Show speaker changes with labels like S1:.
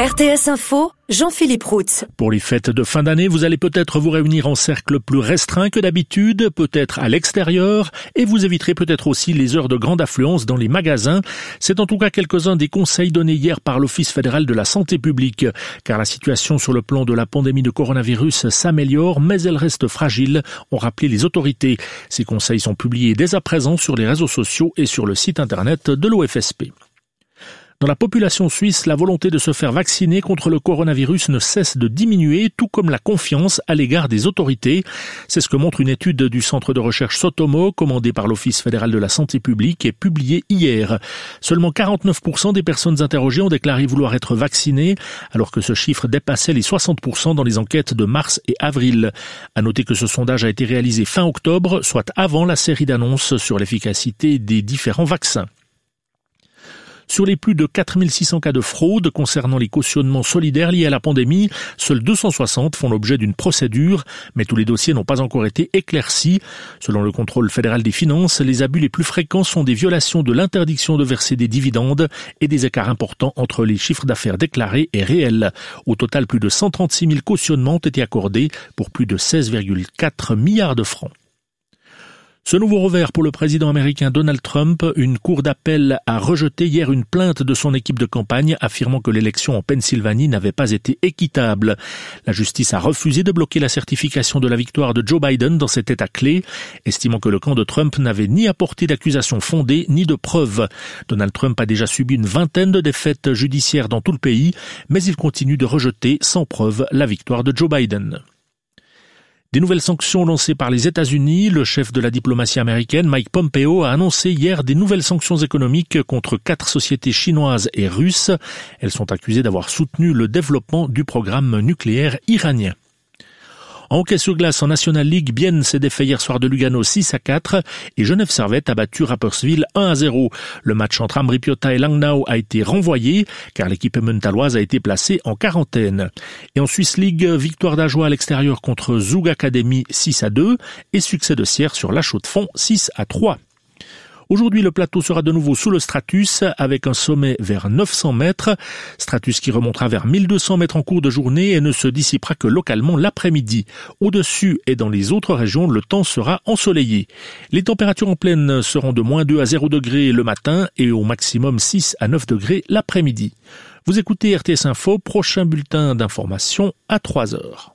S1: RTS Info, Jean-Philippe Routz.
S2: Pour les fêtes de fin d'année, vous allez peut-être vous réunir en cercle plus restreint que d'habitude, peut-être à l'extérieur, et vous éviterez peut-être aussi les heures de grande affluence dans les magasins. C'est en tout cas quelques-uns des conseils donnés hier par l'Office fédéral de la santé publique, car la situation sur le plan de la pandémie de coronavirus s'améliore, mais elle reste fragile, ont rappelé les autorités. Ces conseils sont publiés dès à présent sur les réseaux sociaux et sur le site internet de l'OFSP. Dans la population suisse, la volonté de se faire vacciner contre le coronavirus ne cesse de diminuer, tout comme la confiance à l'égard des autorités. C'est ce que montre une étude du centre de recherche Sotomo, commandée par l'Office fédéral de la santé publique et publiée hier. Seulement 49% des personnes interrogées ont déclaré vouloir être vaccinées, alors que ce chiffre dépassait les 60% dans les enquêtes de mars et avril. À noter que ce sondage a été réalisé fin octobre, soit avant la série d'annonces sur l'efficacité des différents vaccins. Sur les plus de 4600 cas de fraude concernant les cautionnements solidaires liés à la pandémie, seuls 260 font l'objet d'une procédure, mais tous les dossiers n'ont pas encore été éclaircis. Selon le contrôle fédéral des finances, les abus les plus fréquents sont des violations de l'interdiction de verser des dividendes et des écarts importants entre les chiffres d'affaires déclarés et réels. Au total, plus de 136 000 cautionnements ont été accordés pour plus de 16,4 milliards de francs. Ce nouveau revers pour le président américain Donald Trump, une cour d'appel a rejeté hier une plainte de son équipe de campagne affirmant que l'élection en Pennsylvanie n'avait pas été équitable. La justice a refusé de bloquer la certification de la victoire de Joe Biden dans cet état clé, estimant que le camp de Trump n'avait ni apporté d'accusations fondées ni de preuves. Donald Trump a déjà subi une vingtaine de défaites judiciaires dans tout le pays, mais il continue de rejeter sans preuve la victoire de Joe Biden. Des nouvelles sanctions lancées par les États-Unis. Le chef de la diplomatie américaine, Mike Pompeo, a annoncé hier des nouvelles sanctions économiques contre 4 sociétés chinoises et russes. Elles sont accusées d'avoir soutenu le développement du programme nucléaire iranien. En hockey sur glace en National League, Bienne s'est défait hier soir de Lugano 6-4 et Genève Servette a battu Rapperswil 1-0. Le match entre Amri Piotta et Langnau a été renvoyé car l'équipe emmentaloise a été placée en quarantaine. Et en Swiss League, victoire d'Ajoie à l'extérieur contre Zug Academy 6-2 et succès de Sierre sur La Chaux-de-Fonds 6-3. Aujourd'hui, le plateau sera de nouveau sous le stratus avec un sommet vers 900 mètres. Stratus qui remontera vers 1200 mètres en cours de journée et ne se dissipera que localement l'après-midi. Au-dessus et dans les autres régions, le temps sera ensoleillé. Les températures en plaine seront de -2 à 0 degrés le matin et au maximum 6 à 9 degrés l'après-midi. Vous écoutez RTS Info, prochain bulletin d'information à 3 heures.